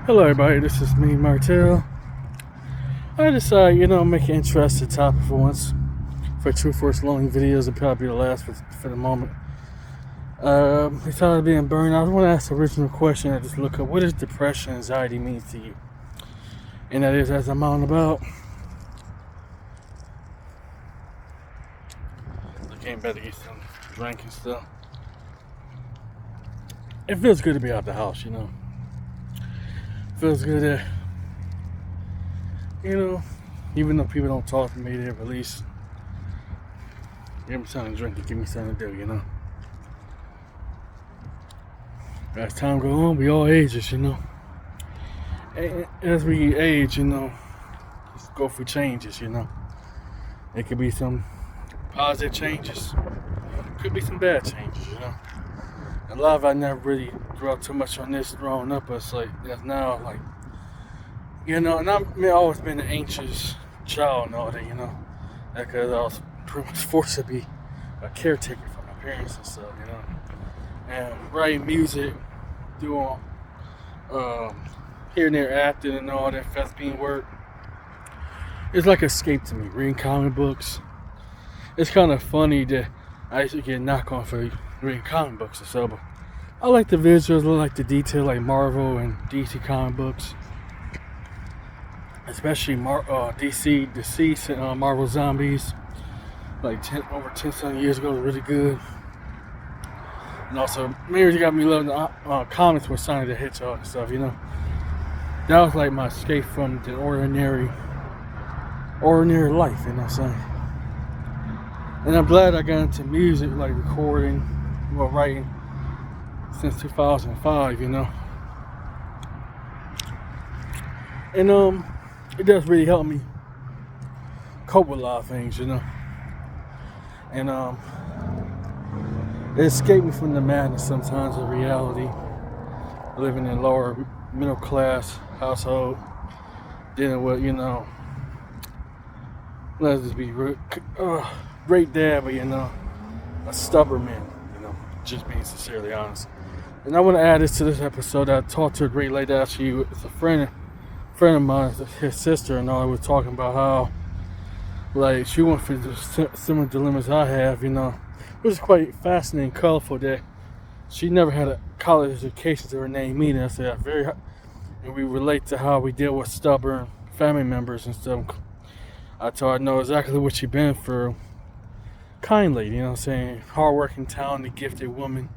Hello, everybody. This is me, Martel. I decided, make an interesting topic for once. For True Force long videos, it'll probably be the last for the moment. Besides being burned out, I want to ask the original question. I just look up: what does depression, anxiety mean to you? And that is, as I'm on about, I came back to get some drink and stuff. It feels good to be out the house, Feels good that, even though people don't talk to me, they at least give me something to drink and give me something to do, As time goes on, we all ages, And as we age, just go through changes, It could be some positive changes, could be some bad changes, A lot of I never really dwelt too much on this growing up, but it's like that's now like and I've always been an anxious child and all that, because I was pretty much forced to be a caretaker for my parents and stuff, and writing music, doing here and there acting and all that thespian work. It's like escape to me. Reading comic books. It's kind of funny that I used to get knocked on for reading comic books and stuff, but I like the visuals, I like the detail, like Marvel and DC comic books, especially DC Marvel Zombies, like over 10 something years ago, was really good. And also, maybe got me loving the comics with Sonic the Hedgehog and stuff, That was like my escape from the ordinary life, you know what I'm saying? And I'm glad I got into music, like recording, writing, since 2005, And it does really help me cope with a lot of things, And it escaped me from the madness sometimes of reality, living in a lower middle class household, dealing with, let's just be great dad, but a stubborn man, just being sincerely honest. And I want to add this to this episode. I talked to a great lady, actually, it's a friend of mine, his sister, and all. I was talking about how, like, she went through the similar dilemmas I have, which is quite fascinating and colorful. That she never had a college education to her name either. I said and we relate to how we deal with stubborn family members and stuff. I told her I know exactly what she's been through. Kind lady, hardworking, talented, gifted woman.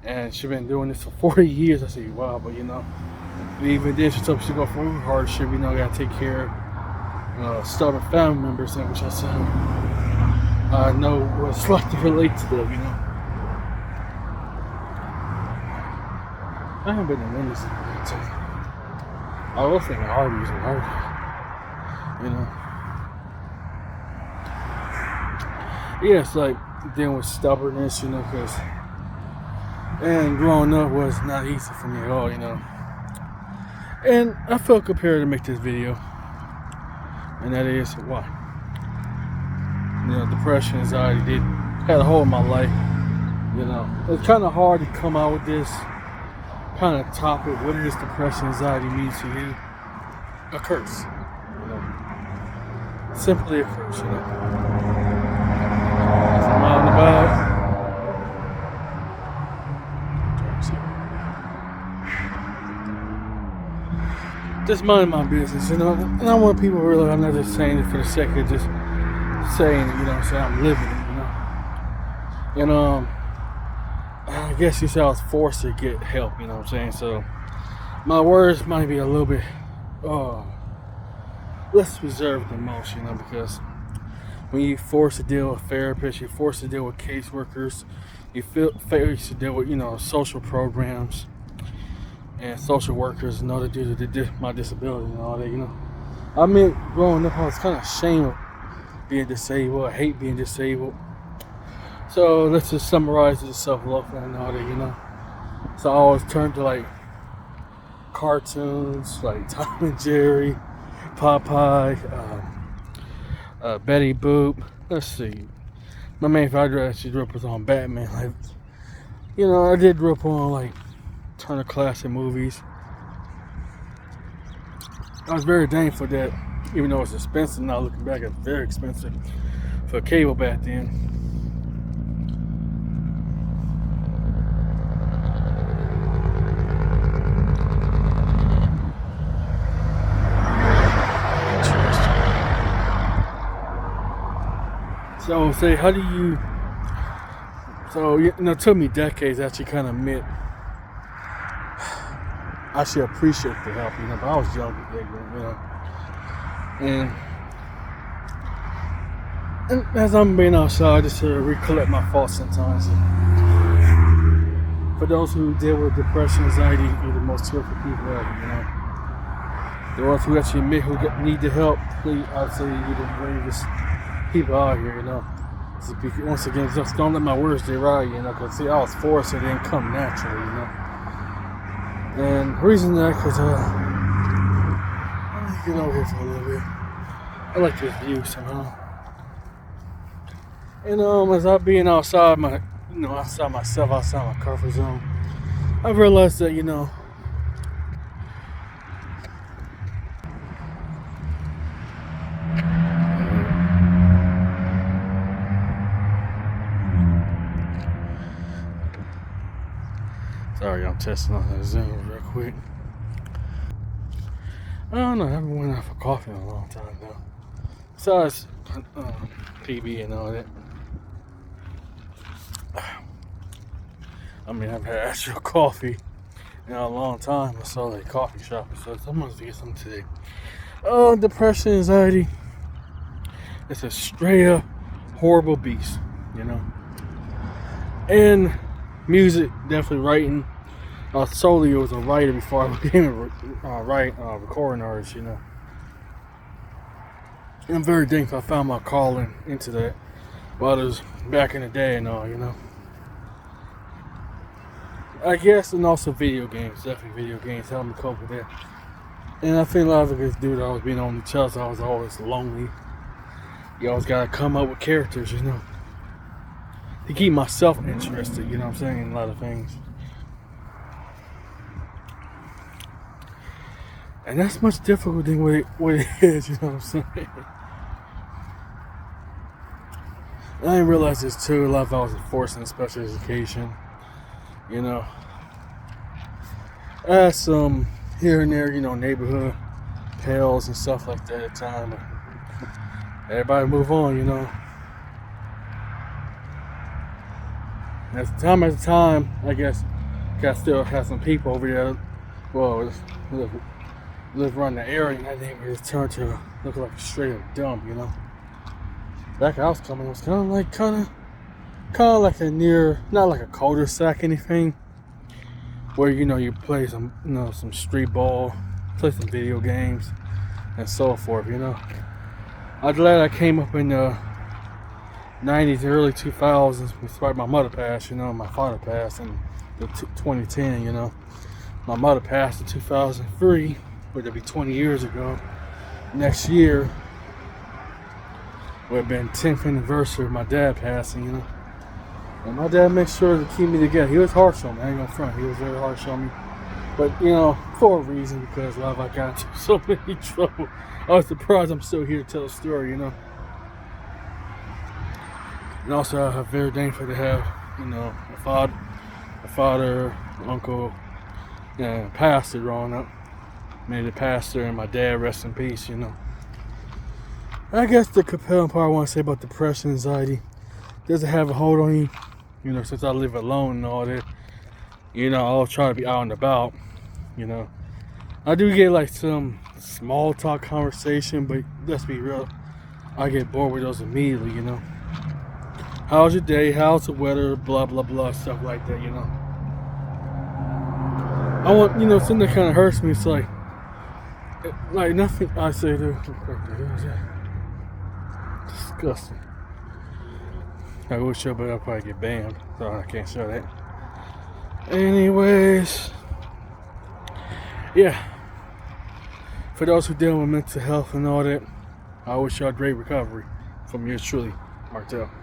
And she's been doing this for 40 years. I said, wow, but even then she told me she go through hardship, gotta take care of stubborn family members, which I said, I know what it's like to relate to them, I haven't been in Wednesday, I was thinking Arby's and Arby's, Yeah, it's like dealing with stubbornness, because and growing up was not easy for me at all, And I felt compelled to make this video, and that is why. Depression, anxiety had a hold on my life. It's kind of hard to come out with this kind of topic. What does depression, anxiety mean to you? A curse, Simply a curse, As I'm out and about. Just mind my business, And I want people to realize I'm not just saying it for the sake of just saying it, saying I'm living it, I guess you say I was forced to get help, So my words might be a little bit, less reserved than most, because when you're forced to deal with therapists, you're forced to deal with caseworkers, you're forced to deal with, social programs and social workers in order due to my disability and all that, I mean, growing up, I was kind of ashamed of being disabled. I hate being disabled. So let's just summarize it as self-love and all that, So I always turned to like cartoons, like Tom and Jerry, Popeye, Betty Boop. Let's see. My main favorite actually grew up was on Batman. Like, I did grow up on like Turner Classic Movies. I was very thankful that, even though it's expensive now, looking back, it's very expensive for cable back then. So, say, how do you? So, it took me decades to actually kind of admit I should appreciate the help, but I was young, and as I'm being outside, I just recollect my thoughts sometimes. And for those who deal with depression, anxiety, you're the most cheerful people ever, The ones who actually admit who need the help, please, I'd say you're the bravest people out here, Once again, just don't let my words deride you, because I was forced, it didn't come naturally, And the reason that, because let me get over here for a little bit. I like this view somehow. And as I'm being outside outside myself, outside my comfort zone, I realized that, Sorry, I'm testing on that Zoom real quick. I don't know, I haven't went out for coffee in a long time now. Besides PB and all that. I've had actual coffee in a long time. I saw that coffee shop, so I'm gonna get some today. Depression, anxiety. It's a straight up horrible beast, And music, definitely writing. Solely was a writer before I became a recording artist, And I'm very thankful I found my calling into that while it was back in the day and all, I guess, and also video games. Definitely video games helped me cope with that. And I think a lot of it is due to I was being on the child, I was always lonely. You always gotta come up with characters, to keep myself interested, in a lot of things. And that's much difficult than what it is, I didn't realize this too. A lot of I was forced in special education, I had some here and there, neighborhood pals and stuff like that at the time. But everybody move on, At the time, I guess, I still have some people over there. Well, live around the area, and I think it turned to look like a straight up dump, Back I was coming, it was kind of like a near, not like a cul-de-sac anything, where you play some some street ball, play some video games, and so forth. I'm glad I came up in the 90s, early 2000s. Despite my mother passed, my father passed in the 2010. My mother passed in 2003. It'll be 20 years ago. Next year would have been 10th anniversary of my dad passing, And my dad made sure to keep me together. He was harsh on me, I ain't gonna front. He was very harsh on me. But, for a reason, because I got into so many trouble. I was surprised I'm still here to tell a story, And also, I'm very thankful to have, a father, uncle, pastor growing up. Made a pastor, and my dad, rest in peace, I guess the compelling part I want to say about depression, anxiety, doesn't have a hold on you, since I live alone and all that, I'll try to be out and about, I do get like some small talk conversation, but let's be real, I get bored with those immediately, How's your day? How's the weather? Blah, blah, blah, stuff like that, I want, something that kind of hurts me, it's like nothing I say to. Disgusting. I will show, but I'll probably get banned, so I can't show that. Anyways, yeah. For those who deal with mental health and all that, I wish y'all great recovery from yours truly, Martel.